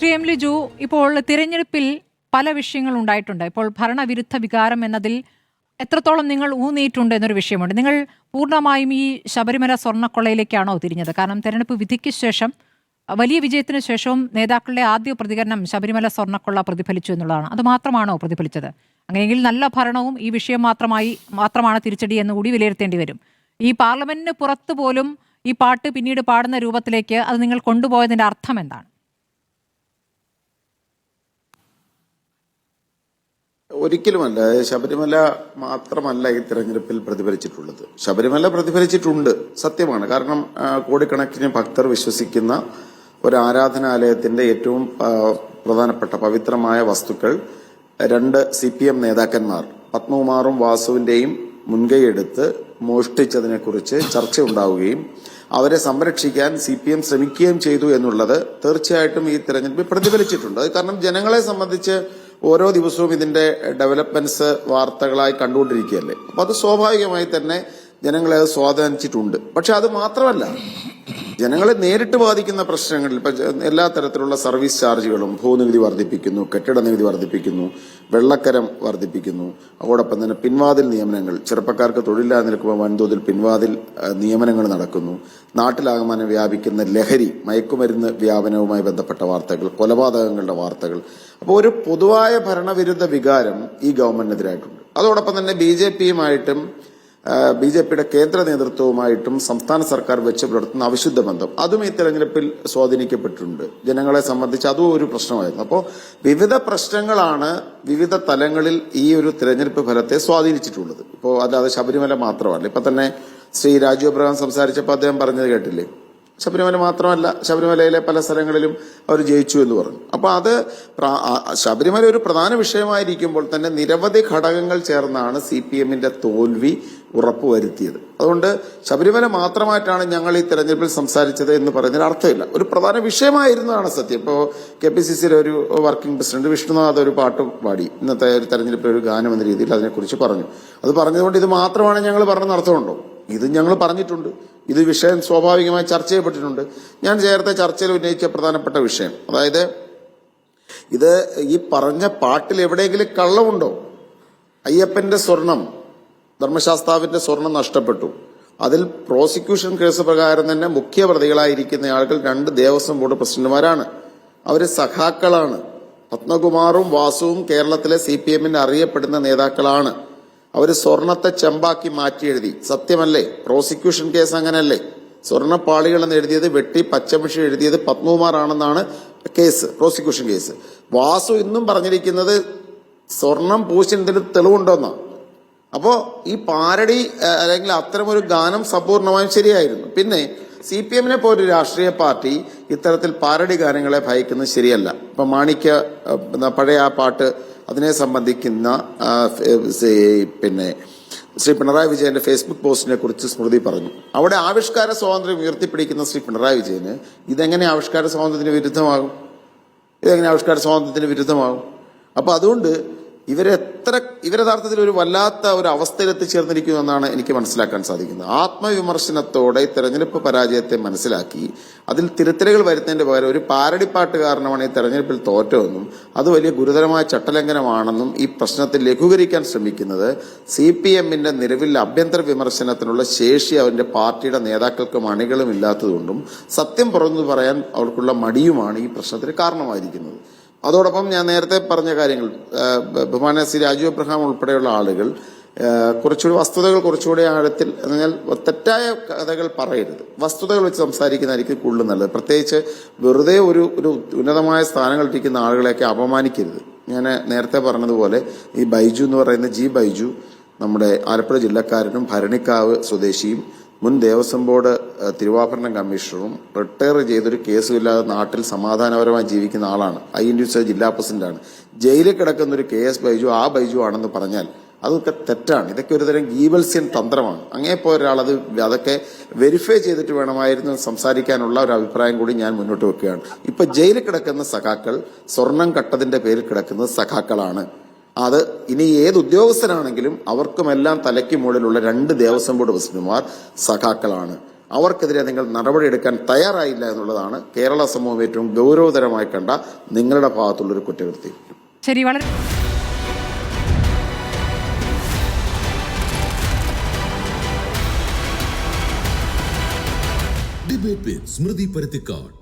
Shri M Liju, ഇപ്പോൾ തിരഞ്ഞെടുപ്പിൽ പല വിഷയങ്ങൾ ഉണ്ടായിട്ടുണ്ട്. ഇപ്പോൾ ഭരണവിരുദ്ധ വികാരം എന്നതിൽ എത്രത്തോളം നിങ്ങൾ ഊന്നിയിട്ടുണ്ട് എന്നൊരു വിഷയമുണ്ട്. നിങ്ങൾ പൂർണ്ണമായും ഈ ശബരിമല സ്വർണ്ണക്കൊള്ളയിലേക്കാണോ തിരിഞ്ഞത്? കാരണം തെരഞ്ഞെടുപ്പ് വിധിക്ക് ശേഷം, വലിയ വിജയത്തിന് ശേഷവും നേതാക്കളുടെ ആദ്യ പ്രതികരണം ശബരിമല സ്വർണ്ണക്കൊള്ള പ്രതിഫലിച്ചു എന്നുള്ളതാണ്. അത് മാത്രമാണോ പ്രതിഫലിച്ചത്? അങ്ങനെയെങ്കിൽ നല്ല ഭരണവും ഈ വിഷയം മാത്രമാണ് തിരിച്ചടി എന്നുകൂടി വിലയിരുത്തേണ്ടി വരും. ഈ പാർലമെന്റിന് പുറത്ത് പോലും ഈ പാട്ട് പിന്നീട് പാടുന്ന രൂപത്തിലേക്ക് അത് നിങ്ങൾ കൊണ്ടുപോയതിന്റെ അർത്ഥം എന്താണ്? ഒരിക്കലുമല്ല. ശബരിമല മാത്രമല്ല ഈ തെരഞ്ഞെടുപ്പിൽ പ്രതിഫലിച്ചിട്ടുള്ളത്. ശബരിമല പ്രതിഫലിച്ചിട്ടുണ്ട്, സത്യമാണ്. കാരണം കോടിക്കണക്കിന് ഭക്തർ വിശ്വസിക്കുന്ന ഒരു ആരാധനാലയത്തിന്റെ ഏറ്റവും പ്രധാനപ്പെട്ട പവിത്രമായ വസ്തുക്കൾ രണ്ട് CPM നേതാക്കന്മാർ പത്മകുമാറും വാസുവിന്റെയും മുൻകൈയെടുത്ത് മോഷ്ടിച്ചതിനെക്കുറിച്ച് ചർച്ച ഉണ്ടാവുകയും അവരെ സംരക്ഷിക്കാൻ CPM ശ്രമിക്കുകയും ചെയ്തു എന്നുള്ളത് തീർച്ചയായിട്ടും ഈ തെരഞ്ഞെടുപ്പിൽ പ്രതിഫലിച്ചിട്ടുണ്ട്. അത് കാരണം ജനങ്ങളെ സംബന്ധിച്ച് ഓരോ ദിവസവും ഇതിന്റെ ഡെവലപ്മെന്റ്സ് വാർത്തകളായി കണ്ടുകൊണ്ടിരിക്കുകയല്ലേ. അപ്പൊ അത് സ്വാഭാവികമായി തന്നെ ജനങ്ങളെ അത് സ്വാധീനിച്ചിട്ടുണ്ട്. പക്ഷെ അത് മാത്രമല്ല, ജനങ്ങളെ നേരിട്ട് ബാധിക്കുന്ന പ്രശ്നങ്ങളിൽ ഇപ്പൊ എല്ലാ തരത്തിലുള്ള സർവീസ് ചാർജുകളും, ഭൂനികുതി വർദ്ധിപ്പിക്കുന്നു, കെട്ടിട നികുതി വർദ്ധിപ്പിക്കുന്നു, വെള്ളക്കരം വർദ്ധിപ്പിക്കുന്നു, അതോടൊപ്പം തന്നെ പിൻവാതിൽ നിയമനങ്ങൾ, ചെറുപ്പക്കാർക്ക് തൊഴിലില്ലാതെ നിൽക്കുമ്പോൾ വൻതോതിൽ പിൻവാതിൽ നിയമനങ്ങൾ നടക്കുന്നു, നാട്ടിലാകമാനം വ്യാപിക്കുന്ന ലഹരി, മയക്കുമരുന്ന് വ്യാപനവുമായി ബന്ധപ്പെട്ട വാർത്തകൾ, കൊലപാതകങ്ങളുടെ വാർത്തകൾ. അപ്പോൾ ഒരു പൊതുവായ ഭരണവിരുദ്ധ വികാരം ഈ ഗവൺമെന്റിനെതിരായിട്ടുണ്ട്. അതോടൊപ്പം തന്നെ BJPയുടെ കേന്ദ്ര നേതൃത്വവുമായിട്ടും സംസ്ഥാന സർക്കാർ വെച്ച് പുലർത്തുന്ന അവിശുദ്ധ ബന്ധം, അതും ഈ തെരഞ്ഞെടുപ്പിൽ സ്വാധീനിക്കപ്പെട്ടിട്ടുണ്ട്. ജനങ്ങളെ സംബന്ധിച്ച് അതും ഒരു പ്രശ്നമായിരുന്നു. അപ്പോൾ വിവിധ പ്രശ്നങ്ങളാണ് വിവിധ തലങ്ങളിൽ ഈ ഒരു തെരഞ്ഞെടുപ്പ് ഫലത്തെ സ്വാധീനിച്ചിട്ടുള്ളത്. ഇപ്പോൾ അല്ലാതെ ശബരിമല മാത്രമല്ല. ഇപ്പൊ തന്നെ ശ്രീ രാജു അബ്രഹാം സംസാരിച്ചപ്പോൾ അദ്ദേഹം പറഞ്ഞത് കേട്ടില്ലേ? ശബരിമല മാത്രമല്ല, ശബരിമലയിലെ പല സ്ഥലങ്ങളിലും അവർ ജയിച്ചു എന്ന് പറഞ്ഞു. അപ്പൊ അത് ശബരിമല ഒരു പ്രധാന വിഷയമായിരിക്കുമ്പോൾ തന്നെ നിരവധി ഘടകങ്ങൾ ചേർന്നാണ് CPMന്റെ തോൽവി ഉറപ്പുവരുത്തിയത്. അതുകൊണ്ട് ശബരിമല മാത്രമായിട്ടാണ് ഞങ്ങൾ ഈ തെരഞ്ഞെടുപ്പിൽ സംസാരിച്ചത് എന്ന് പറയുന്നതിന് അർത്ഥമില്ല. ഒരു പ്രധാന വിഷയമായിരുന്നതാണ് സത്യം. ഇപ്പോൾ KPCCയിലെ ഒരു വർക്കിംഗ് പ്രസിഡന്റ് വിഷ്ണുനാഥ് ഒരു പാട്ട് പാടി ഇന്നത്തെ ഒരു തെരഞ്ഞെടുപ്പിൽ ഒരു ഗാനം എന്ന രീതിയിൽ അതിനെക്കുറിച്ച് പറഞ്ഞു. അത് പറഞ്ഞതുകൊണ്ട് ഇത് മാത്രമാണ് ഞങ്ങൾ പറഞ്ഞെന്ന് അർത്ഥമുണ്ടോ? ഇത് ഞങ്ങൾ പറഞ്ഞിട്ടുണ്ട്. ഇത് വിഷയം സ്വാഭാവികമായി ചർച്ച ചെയ്യപ്പെട്ടിട്ടുണ്ട്. ഞാൻ നേരത്തെ ചർച്ചയിൽ ഉന്നയിച്ച പ്രധാനപ്പെട്ട വിഷയം, അതായത് ഇത് ഈ പറഞ്ഞ പാട്ടിൽ എവിടെയെങ്കിലും കള്ളമുണ്ടോ? അയ്യപ്പന്റെ സ്വർണം, ധർമ്മശാസ്താവിന്റെ സ്വർണം നഷ്ടപ്പെട്ടു. അതിൽ പ്രോസിക്യൂഷൻ കേസ് പ്രകാരം തന്നെ മുഖ്യ പ്രതികളായിരിക്കുന്ന ആളുകൾ 2 ദേവസ്വം ബോർഡ് പ്രസിഡന്റുമാരാണ്. അവര് സഖാക്കളാണ്. പത്മകുമാറും വാസുവും കേരളത്തിലെ CPMന്റെ അറിയപ്പെടുന്ന നേതാക്കളാണ്. അവര് സ്വർണത്തെ ചെമ്പാക്കി മാറ്റി എഴുതി. സത്യമല്ലേ? പ്രോസിക്യൂഷൻ കേസ് അങ്ങനല്ലേ? സ്വർണ്ണപ്പാളികൾ എന്ന് എഴുതിയത് വെട്ടി പച്ചമിഷി എഴുതിയത് പത്മകുമാറാണെന്നാണ് കേസ്, പ്രോസിക്യൂഷൻ കേസ്. വാസു ഇന്നും പറഞ്ഞിരിക്കുന്നത് സ്വർണം പൂശിയതിന് തെളിവുണ്ടോന്നാ. അപ്പോ ഈ പാരടി അല്ലെങ്കിൽ അത്തരമൊരു ഗാനം സമ്പൂർണമായും ശരിയായിരുന്നു. പിന്നെ CPMനെ പോലൊരു രാഷ്ട്രീയ പാർട്ടി ഇത്തരത്തിൽ പാരടി ഗാനങ്ങളെ ഭയക്കുന്നത് ശരിയല്ല. ഇപ്പൊ മാണിക്യ പഴയ ആ പാട്ട്, അതിനെ സംബന്ധിക്കുന്ന ശ്രീ പിണറായി വിജയന്റെ ഫേസ്ബുക്ക് പോസ്റ്റിനെ കുറിച്ച് സ്മൃതി പറഞ്ഞു. അവിടെ ആവിഷ്കാര സ്വാതന്ത്ര്യം ഉയർത്തിപ്പിടിക്കുന്ന ശ്രീ പിണറായി വിജയന് ഇതെങ്ങനെ ആവിഷ്കാര സ്വാതന്ത്ര്യത്തിന് വിരുദ്ധമാകും? അപ്പൊ അതുകൊണ്ട് ഇവരയഥാർത്ഥത്തിൽ ഒരു വല്ലാത്ത ഒരു അവസ്ഥയിൽ എത്തിച്ചേർന്നിരിക്കുന്നു എന്നാണ് എനിക്ക് മനസ്സിലാക്കാൻ സാധിക്കുന്നത്. ആത്മവിമർശനത്തോടെ തെരഞ്ഞെടുപ്പ് പരാജയത്തെ മനസ്സിലാക്കി അതിൽ തിരുത്തലുകൾ വരുന്നതിന്റെ പകരം ഒരു പാരടിപ്പാട്ട് കാരണമാണ് ഈ തെരഞ്ഞെടുപ്പിൽ തോറ്റതെന്നും അത് വലിയ ഗുരുതരമായ ചട്ടലംഘനമാണെന്നും ഈ പ്രശ്നത്തിൽ ലഘൂകരിക്കാൻ ശ്രമിക്കുന്നത് CPMന്റെ നിലവിൽ ആഭ്യന്തര വിമർശനത്തിനുള്ള ശേഷി അവന്റെ പാർട്ടിയുടെ നേതാക്കൾക്കും അണികളും ഇല്ലാത്തതുകൊണ്ടും സത്യം തുറന്നു പറയാൻ അവർക്കുള്ള മടിയുമാണ് ഈ പ്രശ്നത്തിന് കാരണമായിരിക്കുന്നത്. അതോടൊപ്പം ഞാൻ നേരത്തെ പറഞ്ഞ കാര്യങ്ങൾ, ബഹുമാന്യ ശ്രീ രാജു അബ്രഹാം ഉൾപ്പെടെയുള്ള ആളുകൾ കുറച്ചുകൂടി ആഴത്തിൽ, എന്നാൽ തെറ്റായ കഥകൾ പറയരുത്, വസ്തുതകൾ വെച്ച് സംസാരിക്കുന്നതായിരിക്കും കൂടുതൽ നല്ലത്. പ്രത്യേകിച്ച് വെറുതെ ഒരു ഉന്നതമായ സ്ഥാനങ്ങളിലിരിക്കുന്ന ആളുകളെയൊക്കെ അപമാനിക്കരുത്. ഞാൻ നേരത്തെ പറഞ്ഞതുപോലെ ഈ ബൈജു എന്ന് പറയുന്ന ബൈജു നമ്മുടെ ആലപ്പുഴ ജില്ലക്കാരനും ഭരണിക്കാവ് സ്വദേശിയും മുൻ ദേവസ്വം ബോർഡ് തിരുവാഭരണ കമ്മീഷണറും റിട്ടയർ ചെയ്തൊരു കേസുമില്ലാതെ നാട്ടിൽ സമാധാനപരമായി ജീവിക്കുന്ന ആളാണ്. INTUC ജില്ലാ പ്രസിഡന്റാണ്. ജയിലിൽ കിടക്കുന്ന ഒരു KS ബൈജു ആ ബൈജു ആണെന്ന് പറഞ്ഞാൽ അതൊക്കെ തെറ്റാണ്. ഇതൊക്കെ ഒരുതരം ഗീബൽസ്യൻ തന്ത്രമാണ്. അങ്ങേപ്പോ ഒരാൾ അതൊക്കെ വെരിഫൈ ചെയ്തിട്ട് വേണമായിരുന്നു സംസാരിക്കാനുള്ള ഒരു അഭിപ്രായം കൂടി ഞാൻ മുന്നോട്ട് വെക്കുകയാണ്. ഇപ്പൊ ജയിലിൽ കിടക്കുന്ന സഖാക്കൾ സ്വർണം കട്ടതിന്റെ പേരിൽ കിടക്കുന്നത് സഖാക്കളാണ്. അത് ഇനി ഏത് ഉദ്യോഗസ്ഥനാണെങ്കിലും അവർക്കുമെല്ലാം തലയ്ക്ക് മുകളിലുള്ള 2 ദേവസ്വം ബോർഡ് പ്രസിഡന്റുമാർ സഖാക്കളാണ്. അവർക്കെതിരെ നിങ്ങൾ നടപടിയെടുക്കാൻ തയ്യാറായില്ല എന്നുള്ളതാണ് കേരള സമൂഹം ഏറ്റവും ഗൗരവതരമായി കണ്ട നിങ്ങളുടെ ഭാഗത്തുള്ളൊരു കുറ്റകൃത്യം. ശരി, വളരെ ഡിബേറ്റ് വിത്ത് സ്മൃതി പരുത്തിക്കാട്.